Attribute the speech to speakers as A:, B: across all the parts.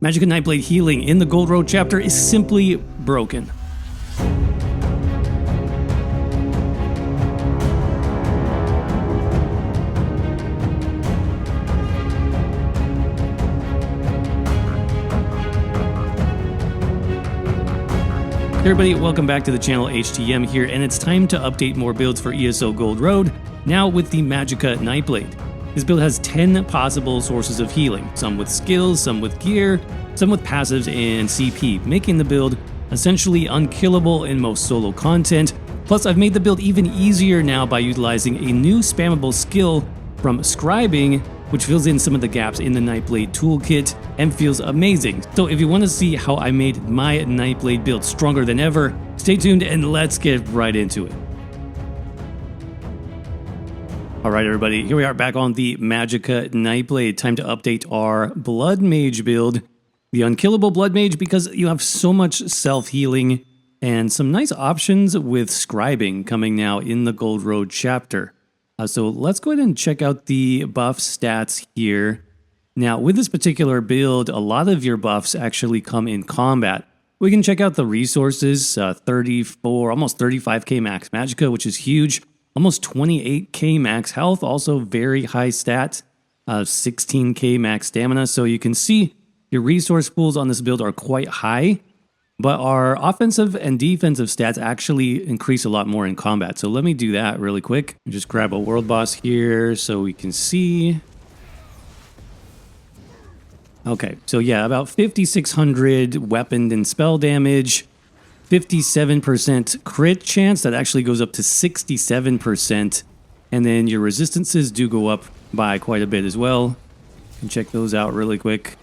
A: Magicka Nightblade healing in the Gold Road chapter is simply broken. Hey everybody, welcome back to the channel. HTM here, and it's time to update more builds for ESO Gold Road, now with the Magicka Nightblade. This build has 10 possible sources of healing, some with skills, some with gear, some with passives and CP, making the build essentially unkillable in most solo content. Plus, I've made the build even easier now by utilizing a new spammable skill from Scribing, which fills in some of the gaps in the Nightblade toolkit and feels amazing. So if you want to see how I made my Nightblade build stronger than ever, stay tuned and let's get right into it. Alright everybody, here we are back on the Magicka Nightblade. Time to update our Blood Mage build. The unkillable Blood Mage, because you have so much self-healing and some nice options with Scribing coming now in the Gold Road chapter. So let's go ahead and check out the buff stats here. Now with this particular build, a lot of your buffs actually come in combat. We can check out the resources, 34, almost 35k max Magicka, which is huge. Almost 28k max health, also very high stats, 16k max stamina. So you can see your resource pools on this build are quite high, but our offensive and defensive stats actually increase a lot more in combat. So let me do that really quick. Just grab a world boss here so we can see. Okay, so yeah, about 5,600 weapon and spell damage. 57% crit chance, that actually goes up to 67%, and then your resistances do go up by quite a bit as well. And check those out really quick.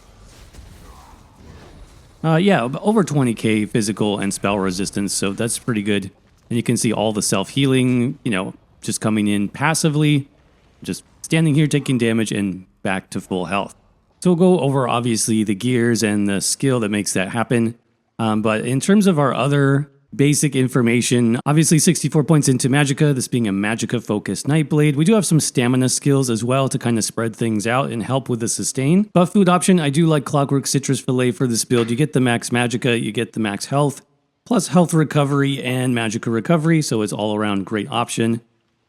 A: Yeah, over 20k physical and spell resistance, so that's pretty good. And you can see all the self-healing, you know, just coming in passively, just standing here taking damage and back to full health. So we'll go over obviously the gears and the skill that makes that happen. But in terms of our other basic information, obviously 64 points into Magicka, this being a Magicka-focused Nightblade. We do have some stamina skills as well to kind of spread things out and help with the sustain. Buff food option, I do like Clockwork Citrus Fillet for this build. You get the max Magicka, you get the max health, plus health recovery and Magicka recovery, so it's all around great option.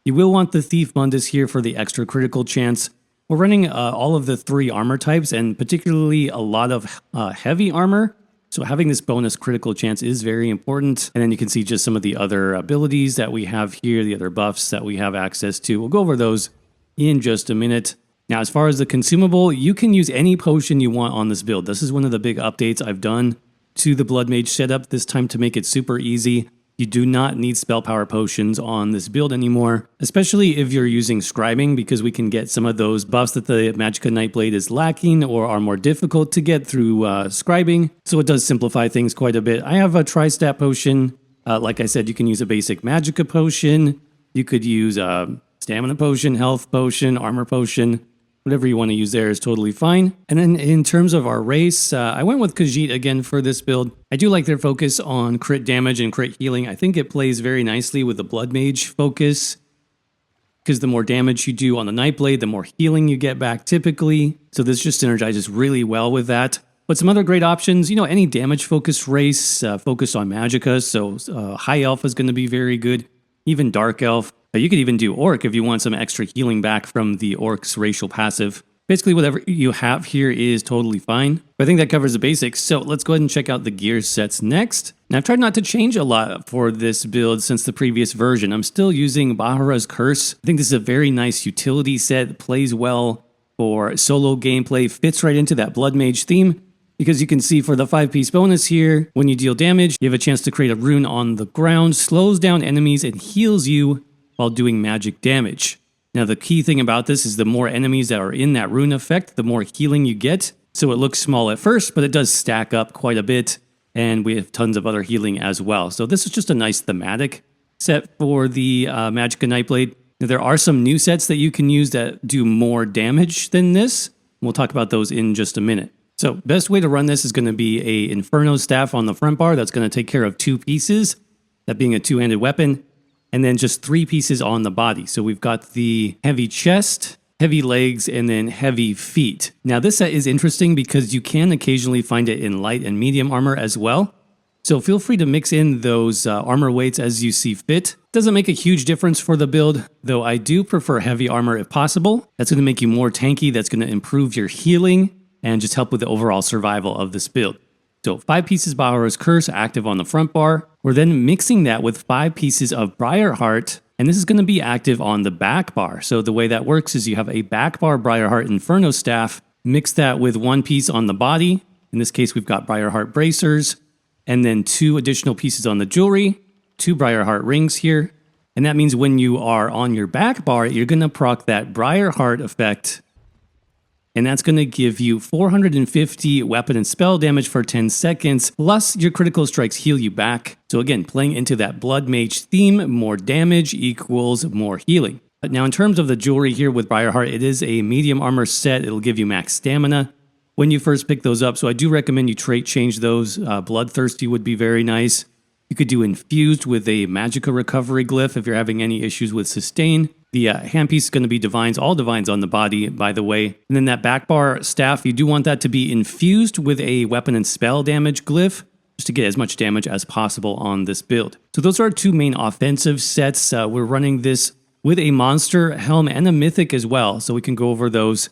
A: You will want the Thief Mundus here for the extra critical chance. We're running all of the 3 armor types, and particularly a lot of heavy armor. So having this bonus critical chance is very important. And then you can see just some of the other abilities that we have here, the other buffs that we have access to. We'll go over those in just a minute. Now, as far as the consumable, you can use any potion you want on this build. This is one of the big updates I've done to the Blood Mage setup this time to make it super easy. You do not need spell power potions on this build anymore, especially if you're using Scribing, because we can get some of those buffs that the Magicka Nightblade is lacking or are more difficult to get through Scribing. So it does simplify things quite a bit. I have a Tri-Stat potion. Like I said, you can use a basic Magicka potion. You could use a stamina potion, health potion, armor potion. Whatever you want to use there is totally fine. And then in terms of our race, I went with Khajiit again for this build. I do like their focus on crit damage and crit healing. I think it plays very nicely with the Blood Mage focus, because the more damage you do on the Nightblade, the more healing you get back typically. So this just synergizes really well with that. But some other great options, you know, any damage focused race focused on Magicka. So High Elf is going to be very good, even Dark Elf. You could even do Orc if you want some extra healing back from the Orc's racial passive. Basically, whatever you have here is totally fine. But I think that covers the basics, so let's go ahead and check out the gear sets next. Now, I've tried not to change a lot for this build since the previous version. I'm still using Bahara's Curse. I think this is a very nice utility set, plays well for solo gameplay, fits right into that Blood Mage theme. Because you can see for the 5-piece bonus here, when you deal damage, you have a chance to create a rune on the ground, slows down enemies, and heals you while doing magic damage. Now the key thing about this is the more enemies that are in that rune effect, the more healing you get. So it looks small at first, but it does stack up quite a bit, and we have tons of other healing as well. So this is just a nice thematic set for the Magicka Nightblade. Now, there are some new sets that you can use that do more damage than this. We'll talk about those in just a minute. So best way to run this is going to be a Inferno Staff on the front bar. That's going to take care of 2 pieces, that being a 2-handed weapon. And then just 3 pieces on the body. So we've got the heavy chest, heavy legs, and then heavy feet. Now this set is interesting because you can occasionally find it in light and medium armor as well. So feel free to mix in those armor weights as you see fit. Doesn't make a huge difference for the build, though I do prefer heavy armor if possible. That's going to make you more tanky, that's going to improve your healing, and just help with the overall survival of this build. So 5 pieces Bahar's Curse active on the front bar. We're then mixing that with 5 pieces of Briarheart, and this is going to be active on the back bar. So the way that works is you have a back bar Briarheart Inferno Staff, mix that with 1 piece on the body. In this case, we've got Briarheart Bracers, and then 2 additional pieces on the jewelry, 2 Briarheart rings here. And that means when you are on your back bar, you're going to proc that Briarheart effect, and that's going to give you 450 weapon and spell damage for 10 seconds, plus your critical strikes heal you back. So again, playing into that Blood Mage theme, more damage equals more healing. But now in terms of the jewelry here with Briarheart, it is a medium armor set. It'll give you max stamina when you first pick those up. So I do recommend you trait change those. Bloodthirsty would be very nice. You could do Infused with a Magicka recovery glyph if you're having any issues with sustain. The handpiece is going to be Divines, all Divines on the body, by the way. And then that back bar staff, you do want that to be infused with a weapon and spell damage glyph, just to get as much damage as possible on this build. So those are our 2 main offensive sets. We're running this with a monster helm and a mythic as well, so we can go over those.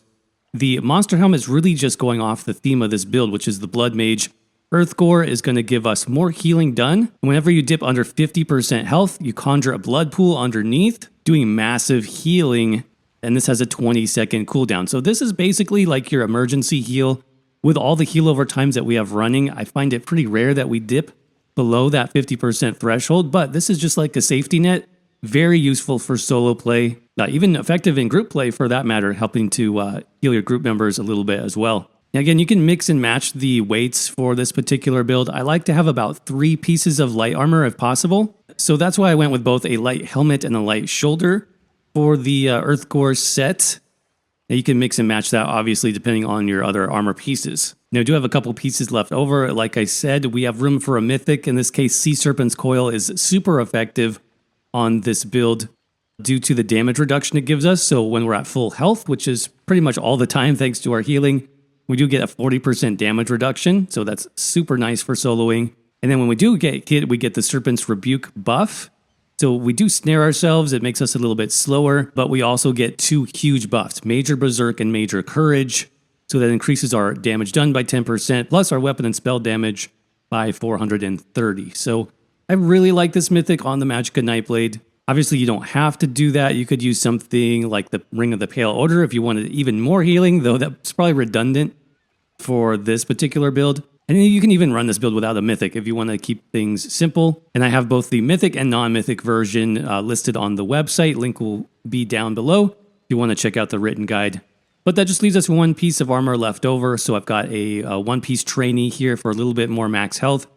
A: The monster helm is really just going off the theme of this build, which is the Blood Mage. Earthgore is going to give us more healing done. Whenever you dip under 50% health, you conjure a blood pool underneath, doing massive healing, and this has a 20-second cooldown. So this is basically like your emergency heal. With all the heal over times that we have running, I find it pretty rare that we dip below that 50% threshold, but this is just like a safety net. Very useful for solo play, even effective in group play for that matter, helping to heal your group members a little bit as well. Now again, you can mix and match the weights for this particular build. I like to have about 3 pieces of light armor if possible. So that's why I went with both a light helmet and a light shoulder for the Earthgore set. Now you can mix and match that obviously depending on your other armor pieces. Now I do have a couple pieces left over. Like I said, we have room for a mythic. In this case, Sea Serpent's Coil is super effective on this build due to the damage reduction it gives us. So when we're at full health, which is pretty much all the time thanks to our healing, we do get a 40% damage reduction, so that's super nice for soloing. And then when we do get hit, we get the Serpent's Rebuke buff. So we do snare ourselves, it makes us a little bit slower, but we also get 2 huge buffs, Major Berserk and Major Courage. So that increases our damage done by 10%, plus our weapon and spell damage by 430. So I really like this mythic on the Magicka Nightblade. Obviously, you don't have to do that. You could use something like the Ring of the Pale Order if you wanted even more healing, though that's probably redundant for this particular build. And you can even run this build without a mythic if you want to keep things simple. And I have both the mythic and non-mythic version listed on the website. Link will be down below if you want to check out the written guide. But that just leaves us 1 piece of armor left over. So I've got a 1-piece trainee here for a little bit more max health.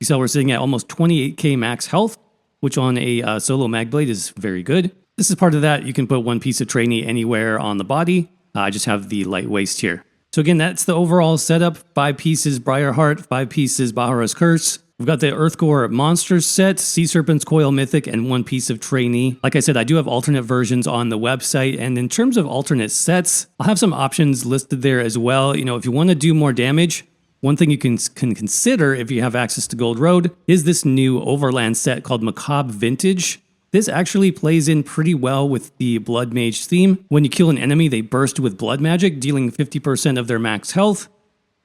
A: You saw we're sitting at almost 28k max health, which on a solo Magblade is very good. This is part of that. You can put 1 piece of trainee anywhere on the body. I just have the light waist here. So again, that's the overall setup. 5 pieces Briarheart, 5 pieces Bahar's Curse. We've got the Earthgore Monsters set, Sea Serpent's Coil Mythic, and 1 piece of trainee. Like I said, I do have alternate versions on the website. And in terms of alternate sets, I'll have some options listed there as well. You know, if you want to do more damage, one thing you can consider if you have access to Gold Road is this new Overland set called Macabre Vintage. This actually plays in pretty well with the Blood Mage theme. When you kill an enemy, they burst with blood magic, dealing 50% of their max health.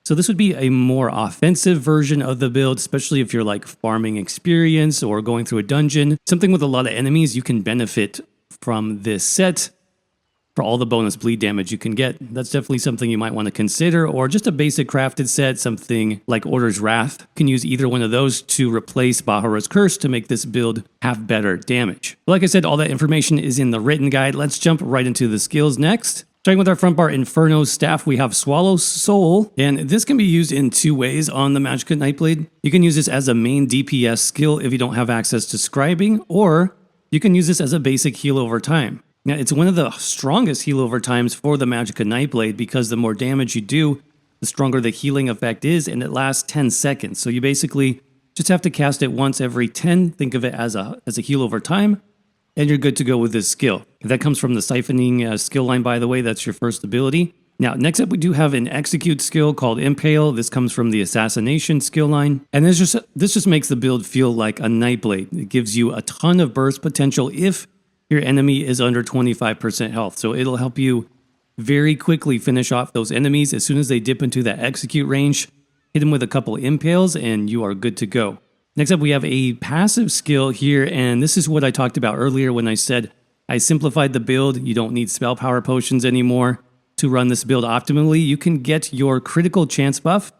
A: So this would be a more offensive version of the build, especially if you're like farming experience or going through a dungeon. Something with a lot of enemies, you can benefit from this set. For all the bonus bleed damage you can get. That's definitely something you might want to consider, or just a basic crafted set, something like Order's Wrath. You can use either one of those to replace Bahar's Curse to make this build have better damage. But like I said, all that information is in the written guide. Let's jump right into the skills next. Starting with our front bar Inferno staff, we have Swallow Soul, and this can be used in 2 ways on the Magicka Nightblade. You can use this as a main DPS skill if you don't have access to Scribing, or you can use this as a basic heal over time. Now, it's one of the strongest heal over times for the Magicka Nightblade because the more damage you do, the stronger the healing effect is, and it lasts 10 seconds. So you basically just have to cast it once every 10. Think of it as a heal over time. and you're good to go with this skill. That comes from the siphoning skill line, by the way. That's your first ability. Now, next up, we do have an execute skill called Impale. This comes from the assassination skill line. And this just makes the build feel like a Nightblade. It gives you a ton of burst potential if your enemy is under 25% health. So it'll help you very quickly finish off those enemies as soon as they dip into that execute range. Hit them with a couple impales and you are good to go. Next up, we have a passive skill here, and this is what I talked about earlier when I said I simplified the build. You don't need spell power potions anymore to run this build optimally. You can get your critical chance buff,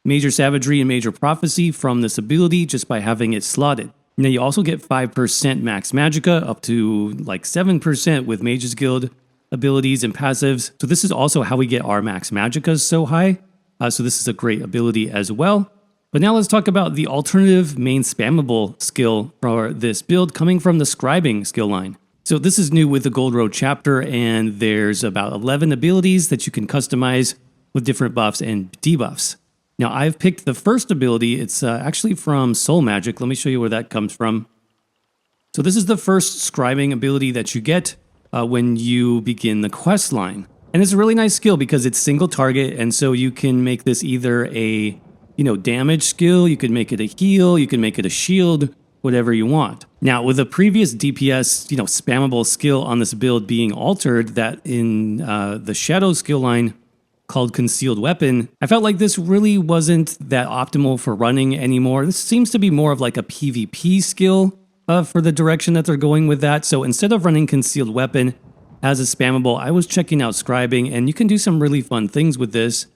A: Major Savagery and Major Prophecy from this ability just by having it slotted. Now you also get 5% max Magicka, up to like 7% with Mage's Guild abilities and passives. So this is also how we get our max Magickas so high. So this is a great ability as well. But now let's talk about the alternative main spammable skill for this build coming from the Scribing skill line. So this is new with the Gold Road chapter, and there's about 11 abilities that you can customize with different buffs and debuffs. Now I've picked the first ability. It's actually from Soul Magic. Let me show you where that comes from. So this is the first Scribing ability that you get when you begin the quest line. And it's a really nice skill because it's single target, and so you can make this either a damage skill, you could make it a heal, you can make it a shield, whatever you want. Now, with a previous DPS, spammable skill on this build being altered, that in the Shadow skill line called Concealed Weapon, I felt like this really wasn't that optimal for running anymore. This seems to be more of like a PvP skill for the direction that they're going with that. So instead of running Concealed Weapon as a spammable, I was checking out Scribing, and you can do some really fun things with this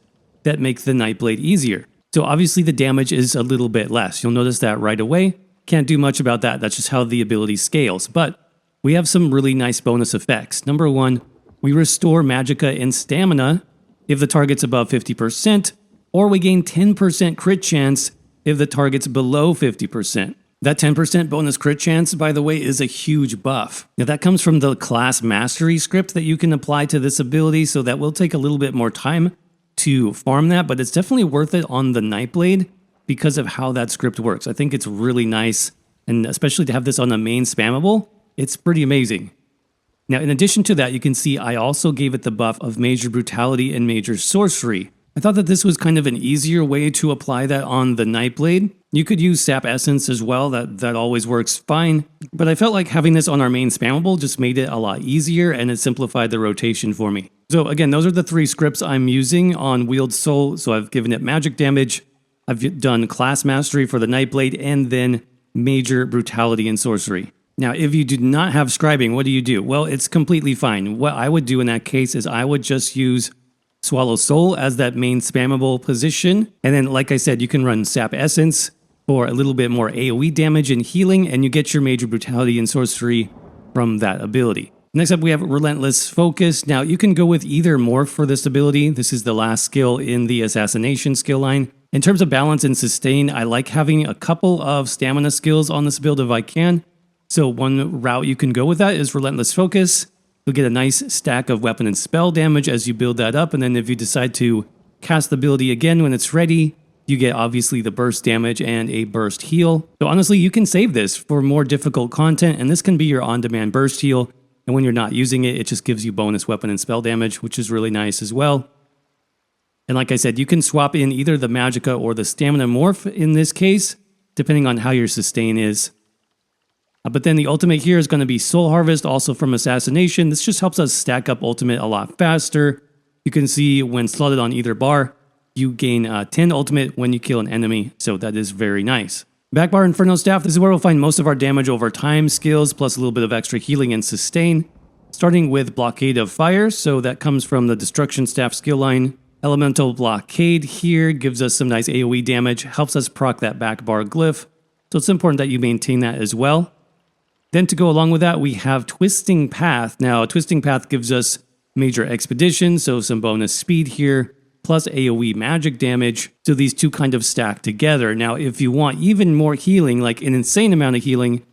A: that make the Nightblade easier. So obviously the damage is a little bit less. You'll notice that right away. Can't do much about that. That's just how the ability scales. But we have some really nice bonus effects. Number one, we restore Magicka and stamina if the target's above 50%, or we gain 10% crit chance if the target's below 50%. That 10% bonus crit chance, by the way, is a huge buff. Now that comes from the class mastery script that you can apply to this ability, so that will take a little bit more time to farm that, but it's definitely worth it on the Nightblade because of how that script works. I think it's really nice, and especially to have this on the main spammable, it's pretty amazing. Now, in addition to that, you can see I also gave it the buff of Major Brutality and Major Sorcery. I thought that this was kind of an easier way to apply that on the Nightblade. You could use Sap Essence as well, that always works fine, but I felt like having this on our main spammable just made it a lot easier, and it simplified the rotation for me. So again, those are the three scripts I'm using on Wield Soul. So I've given it magic damage, I've done class mastery for the Nightblade, and then Major Brutality and Sorcery. Now, if you do not have Scribing, what do you do? Well, it's completely fine. What I would do in that case is I would just use Swallow Soul as that main spammable position. And then, like I said, you can run Sap Essence for a little bit more AoE damage and healing, and you get your Major Brutality and Sorcery from that ability. Next up, we have Relentless Focus. Now, you can go with either morph for this ability. This is the last skill in the Assassination skill line. In terms of balance and sustain, I like having a couple of stamina skills on this build if I can. So one route you can go with that is Relentless Focus. You'll get a nice stack of weapon and spell damage as you build that up, and then if you decide to cast the ability again when it's ready, you get obviously the burst damage and a burst heal. So honestly, you can save this for more difficult content, and this can be your on-demand burst heal. And when you're not using it, it just gives you bonus weapon and spell damage, which is really nice as well. And like I said, you can swap in either the Magicka or the Stamina Morph in this case, depending on how your sustain is. But then the ultimate here is going to be Soul Harvest, also from Assassination. This just helps us stack up ultimate a lot faster. You can see when slotted on either bar, you gain 10 ultimate when you kill an enemy, so that is very nice. Backbar Inferno Staff, this is where we'll find most of our damage over time skills, plus a little bit of extra healing and sustain. Starting with Blockade of Fire, so that comes from the Destruction Staff skill line. Elemental Blockade here gives us some nice AoE damage, helps us proc that backbar glyph, so it's important that you maintain that as well. Then to go along with that, we have Twisting Path. Now, Twisting Path gives us Major Expedition, so some bonus speed here, plus AoE magic damage, so these two kind of stack together. Now, if you want even more healing, like an insane amount of healing,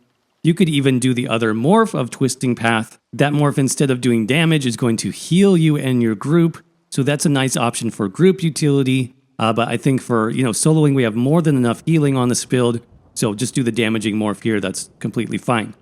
A: you could even do the other morph of Twisting Path. That morph, instead of doing damage, is going to heal you and your group, so that's a nice option for group utility. But I think for soloing, we have more than enough healing on this build, so just do the damaging morph here, that's completely fine.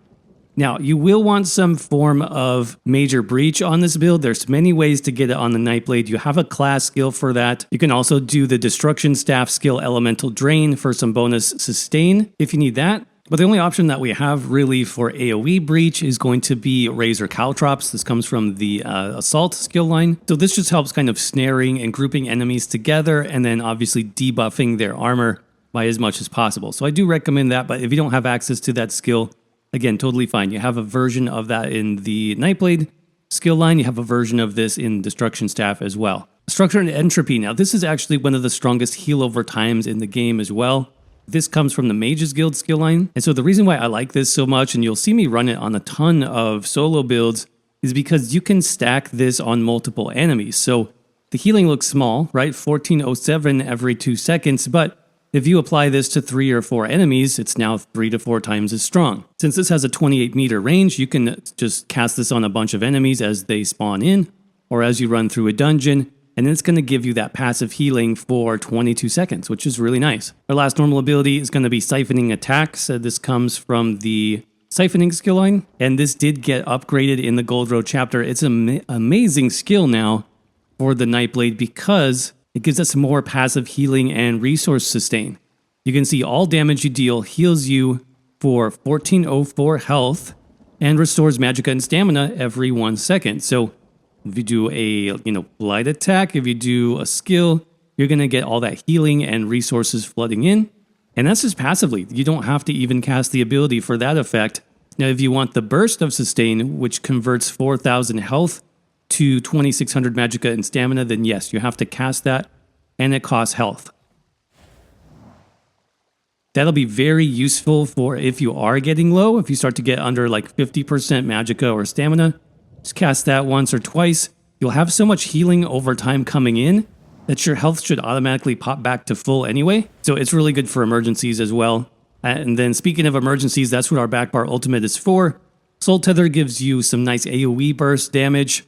A: Now, you will want some form of major breach on this build. There's many ways to get it on the Nightblade. You have a class skill for that. You can also do the Destruction Staff skill Elemental Drain for some bonus sustain if you need that. But the only option that we have really for AoE breach is going to be Razor Caltrops. This comes from the Assault skill line. So this just helps kind of snaring and grouping enemies together and then obviously debuffing their armor by as much as possible. So I do recommend that, but if you don't have access to that skill, again, totally fine. You have a version of that in the Nightblade skill line. You have a version of this in Destruction Staff as well. Structure and Entropy. Now, this is actually one of the strongest heal over times in the game as well. This comes from the Mage's Guild skill line. And so the reason why I like this so much, and you'll see me run it on a ton of solo builds, is because you can stack this on multiple enemies. So the healing looks small, right? 1407 every 2 seconds, but if you apply this to 3 or 4 enemies, it's now 3 to 4 times as strong. Since this has a 28 meter range, you can just cast this on a bunch of enemies as they spawn in, or as you run through a dungeon, and then it's going to give you that passive healing for 22 seconds, which is really nice. Our last normal ability is going to be Siphoning Attacks. This comes from the Siphoning skill line, and this did get upgraded in the Gold Road chapter. It's an amazing skill now for the Nightblade because it gives us more passive healing and resource sustain. You can see all damage you deal heals you for 1404 health and restores magicka and stamina every 1 second. So if you do a light attack, if you do a skill, you're going to get all that healing and resources flooding in. And that's just passively. You don't have to even cast the ability for that effect. Now, if you want the burst of sustain, which converts 4,000 health to 2,600 magicka and stamina, then yes, you have to cast that, and it costs health. That'll be very useful for if you are getting low. If you start to get under like 50% magicka or stamina, just cast that once or twice. You'll have so much healing over time coming in that your health should automatically pop back to full anyway. So it's really good for emergencies as well. And then speaking of emergencies, that's what our backbar ultimate is for. Soul Tether gives you some nice AoE burst damage,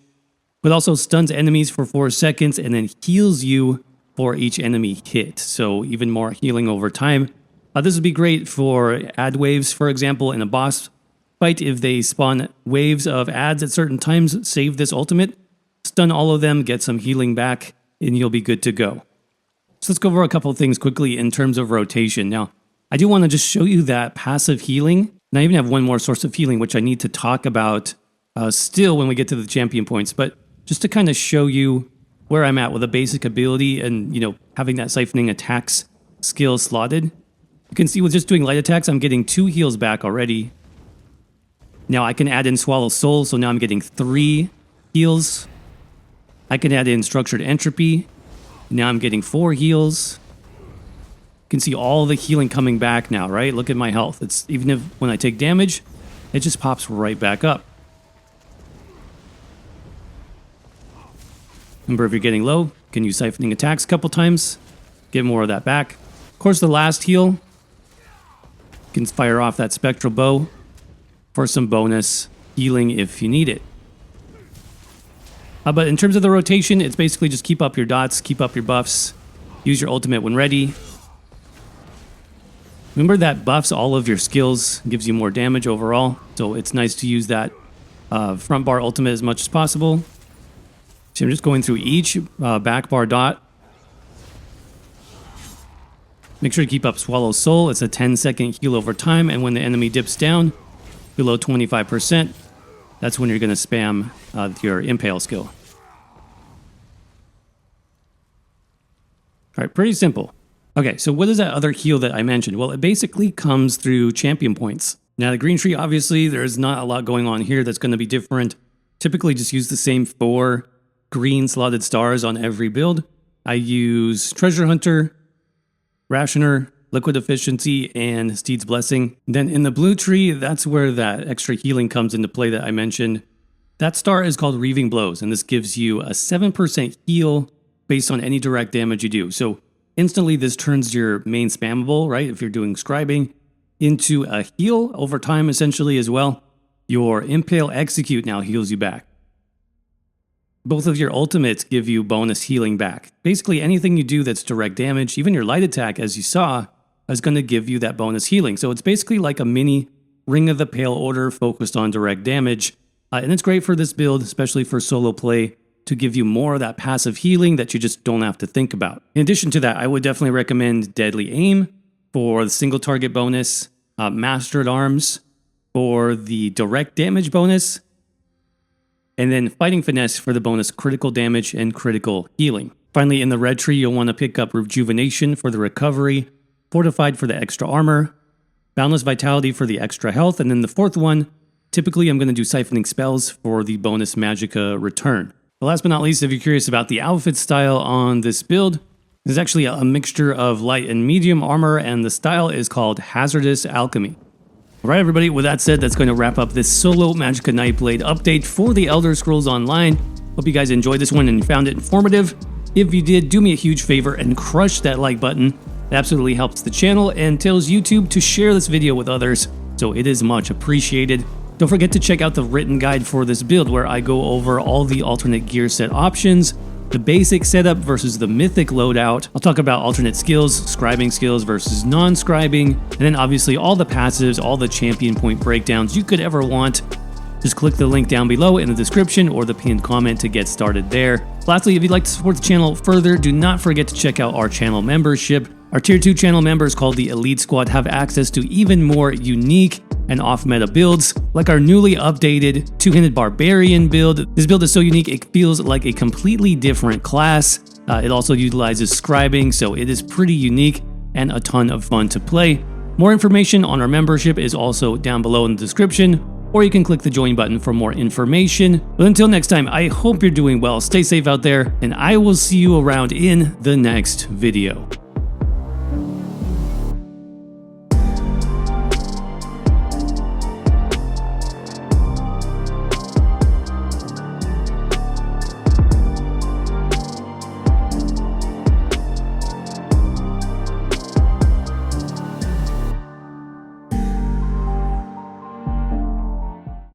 A: but also stuns enemies for 4 seconds and then heals you for each enemy hit. So even more healing over time. This would be great for ad waves, for example, in a boss fight. If they spawn waves of ads at certain times, save this ultimate, stun all of them, get some healing back, and you'll be good to go. So let's go over a couple of things quickly in terms of rotation. Now, I do want to just show you that passive healing. And I even have one more source of healing, which I need to talk about still when we get to the champion points. But just to kind of show you where I'm at with a basic ability and, having that siphoning attacks skill slotted. You can see with just doing light attacks, I'm getting 2 heals back already. Now I can add in Swallow Soul, so now I'm getting 3 heals. I can add in Structured Entropy. Now I'm getting 4 heals. You can see all the healing coming back now, right? Look at my health. It's even if when I take damage, it just pops right back up. Remember, if you're getting low, you can use Siphoning Attacks a couple times. Get more of that back. Of course, the last heal, you can fire off that Spectral Bow for some bonus healing if you need it. But in terms of the rotation, it's basically just keep up your dots, keep up your buffs, use your ultimate when ready. Remember that buffs all of your skills, gives you more damage overall, so it's nice to use that front bar ultimate as much as possible. So I'm just going through each back bar dot. Make sure to keep up Swallow Soul. It's a 10-second heal over time, and when the enemy dips down below 25%, that's when you're going to spam your Impale skill. All right, pretty simple. Okay, so what is that other heal that I mentioned? Well, it basically comes through champion points. Now, the green tree, obviously, there's not a lot going on here that's going to be different. Typically, just use the same 4 green slotted stars on every build. I use Treasure Hunter, Rationer, Liquid Efficiency, and Steed's Blessing. Then in the blue tree, that's where that extra healing comes into play that I mentioned. That star is called Reaving Blows, and this gives you a 7% heal based on any direct damage you do. So instantly this turns your main spammable, right, if you're doing Scribing, into a heal over time essentially as well. Your Impale Execute now heals you back. Both of your ultimates give you bonus healing back. Basically anything you do that's direct damage, even your light attack as you saw, is going to give you that bonus healing. So it's basically like a mini Ring of the Pale Order focused on direct damage. And it's great for this build, especially for solo play, to give you more of that passive healing that you just don't have to think about. In addition to that, I would definitely recommend Deadly Aim for the single target bonus, Mastered Arms for the direct damage bonus, and then Fighting Finesse for the bonus critical damage and critical healing. Finally, in the red tree, you'll want to pick up Rejuvenation for the recovery, Fortified for the extra armor, Boundless Vitality for the extra health, and then the fourth one, typically I'm going to do Siphoning Spells for the bonus Magicka return. But last but not least, if you're curious about the outfit style on this build, there's actually a mixture of light and medium armor, and the style is called Hazardous Alchemy. Alright everybody, with that said, that's going to wrap up this solo Magicka Nightblade update for the Elder Scrolls Online. Hope you guys enjoyed this one and found it informative. If you did, do me a huge favor and crush that like button. It absolutely helps the channel and tells YouTube to share this video with others, so it is much appreciated. Don't forget to check out the written guide for this build where I go over all the alternate gear set options, the basic setup versus the mythic loadout. I'll talk about alternate skills, scribing skills versus non-scribing, and then obviously all the passives, all the champion point breakdowns you could ever want. Just click the link down below in the description or the pinned comment to get started there. Lastly, if you'd like to support the channel further, do not forget to check out our channel membership. Our Tier 2 channel members called the Elite Squad have access to even more unique and off-meta builds, like our newly updated Two-Handed Barbarian build. This build is so unique, it feels like a completely different class. It also utilizes scribing, so it is pretty unique and a ton of fun to play. More information on our membership is also down below in the description, or you can click the join button for more information. But until next time, I hope you're doing well, stay safe out there, and I will see you around in the next video.